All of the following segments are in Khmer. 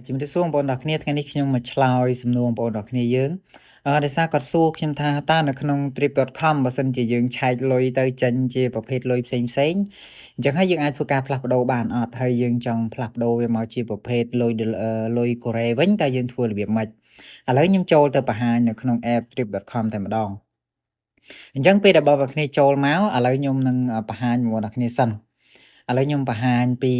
ជំរាបសួរបងប្អូនទាំងគ្នាថ្ងៃនេះខ្ញុំមកឆ្លើយសំណួរបងប្អូនទាំងគ្នាយើងដោយសារគាត់សួរខ្ញុំថាតើនៅក្នុង trip.com បើសិនជាយើងឆែកលុយទៅចេញជាប្រភេទលុយផ្សេងៗអញ្ចឹងហើយយើងអាចធ្វើការផ្លាស់ប្ដូរបានអត់ហើយយើងចង់ផ្លាស់ប្ដូរវាមកជាប្រភេទលុយកូរ៉េវិញតើយើងធ្វើរបៀបម៉េចឥឡូវខ្ញុំចូលទៅបង្ហាញនៅក្នុង app trip.com តែម្ដងអញ្ចឹងពេលដែលបងប្អូនគ្នាចូលមកឥឡូវខ្ញុំនឹងបង្ហាញបងប្អូនទាំងគ្នាសិនឥឡូវខ្ញុំបង្ហាញពី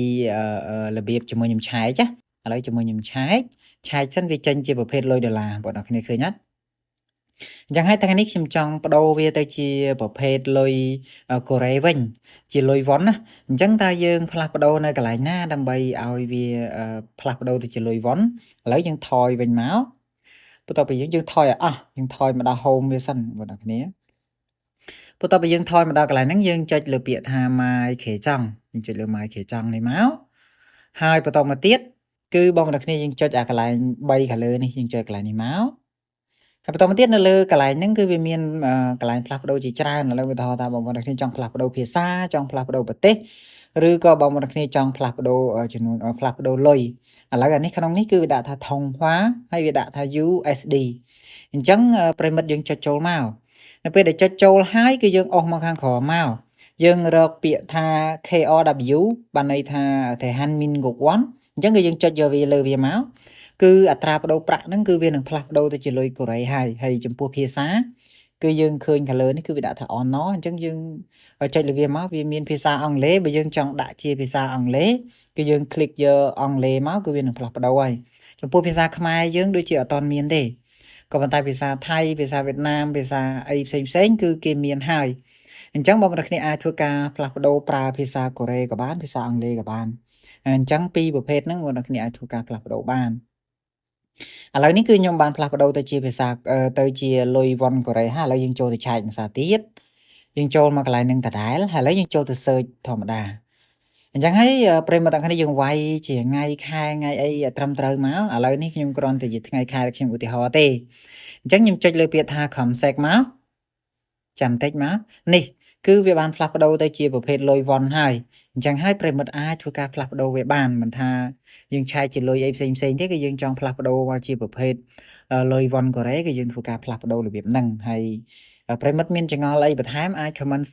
របៀបជាមួយខ្ញុំឆែកណាឥឡូវជាមួយខ្ញុំឆែកសិនវាចេញជាប្រភេទលុយដុល្លារបងប្អូនគ្នាឃើញអត់អញ្ចឹងហើយថ្ងៃនេះខ្ញុំចង់បដូរវាទៅជាប្រភេទលុយកូរ៉េវិញជាលុយវ៉ុនណាអញ្ចឹងតើយើងផ្លាស់ប្ដូរនៅកន្លែងណាដើម្បីឲ្យវាផ្លាស់ប្ដូរទៅជាលុយវ៉ុនឥឡូវយើងថយវិញមកបន្ទាប់ពីយើងថយឲ្យអស់យើងថយមកដល់ home វាសិនបងប្អូនគ្នាបន្ទាប់ពីយើងថយមកដល់កន្លែងហ្នឹងយើងចុចលើពាក្យថា my ខេចង់យើងចុចលើ my ខេចង់នេះមកហើយបន្តមកទៀតគឺបងប្អូនគ្នាយើងចុចអាកន្លែង3ខាងលើនេះយើងចុចកន្លែងនេះមកហើយបន្តមកទៀតនៅលើកន្លែងហ្នឹងគឺវាមានកន្លែងផ្លាស់ប្ដូរជាច្រើនឥឡូវឧទាហរណ៍ថាបងប្អូនគ្នាចង់ផ្លាស់ប្ដូរភាសាចង់ផ្លាស់ប្ដូរប្រទេសឬក៏បងប្អូនគ្នាចង់ផ្លាស់ប្ដូរចំនួនផ្លាស់ប្ដូរលុយឥឡូវអានេះក្នុងនេះគឺវាដាក់ថាថុងហွာហើយវាដាក់ថា USD អញ្ចឹងប្រិមិត្តយើងចុចចូលមកនៅពេលដែលចុចចូលហើយគឺយើងអស់មកខាងក្រោមមកយើងរកពាក្យថា KRW បានន័យថាThehan Min Gok Won អញ្ចឹងគឺយើងចុចយកវាលើវាមកគឺអត្រាប្ដូរប្រាក់ហ្នឹងគឺវានឹងផ្លាស់ប្ដូរទៅជាលុយកូរ៉េហើយចំពោះភាសាគឺយើងឃើញខាងលើនេះគឺវាដាក់ថា honor អញ្ចឹងយើងចុចលើវាមកវាមានភាសាអង់គ្លេសបើយើងចង់ដាក់ជាភាសាអង់គ្លេសគឺយើងคลิกយកអង់គ្លេសមកគឺវានឹងផ្លាស់ប្ដូរហើយចំពោះភាសាខ្មែរយើងដូចជាអត់ទាន់មានទេក៏ប៉ុន្តែភាសាថៃភាសាវៀតណាមភាសាអីផ្សេងគឺគេមានហើយអញ្ចឹងបងប្អូនគ្នាអាចធ្វើការផ្លាស់ប្ដូរប្រើភាសាកូរ៉េក៏បានភាសាអង់គ្លេសក៏បានអញ្ចឹងពីរប្រភេទហ្នឹងបងប្អូនគ្នាអាចធ្វើការផ្លាស់ប្ដូរបានឥឡូវនេះគឺខ្ញុំបានផ្លាស់ប្ដូរទៅជាភាសាទៅជាលុយវ៉ុនកូរ៉េហើយឥឡូវយើងចូលទៅឆែកភាសាទៀតយើងចូលមកកន្លែងហ្នឹងដដែលហើយឥឡូវយើងចូលទៅ search ធម្មតាអញ្ចឹងហើយប្រិមត្តទាំងគ្នាយើងវាយជាថ្ងៃខែថ្ងៃអីត្រឹមត្រូវមកឥឡូវនេះខ្ញុំគ្រាន់តែជាថ្ងៃខែខ្ញុំឧទាហរណ៍ទេអញ្ចឹងខ្ញុំចុចលើពាក្យថា comsec មកចាំតិចមកនេះគឺវាបានផ្លាស់ប្ដូរទៅជាប្រភេទលុយវ៉ុនហើយអញ្ចឹងហើយប្រិមិត្តអាចធ្វើការផ្លាស់ប្ដូរវាបានមិនថាយើងឆែកជាលុយអីផ្សេងទេគឺយើងចង់ផ្លាស់ប្ដូរមកជាប្រភេទលុយវ៉ុនកូរ៉េគឺយើងធ្វើការផ្លាស់ប្ដូររបៀបហ្នឹងហើយប្រិមិត្តមានចងល់អីបន្ថែមអាច comment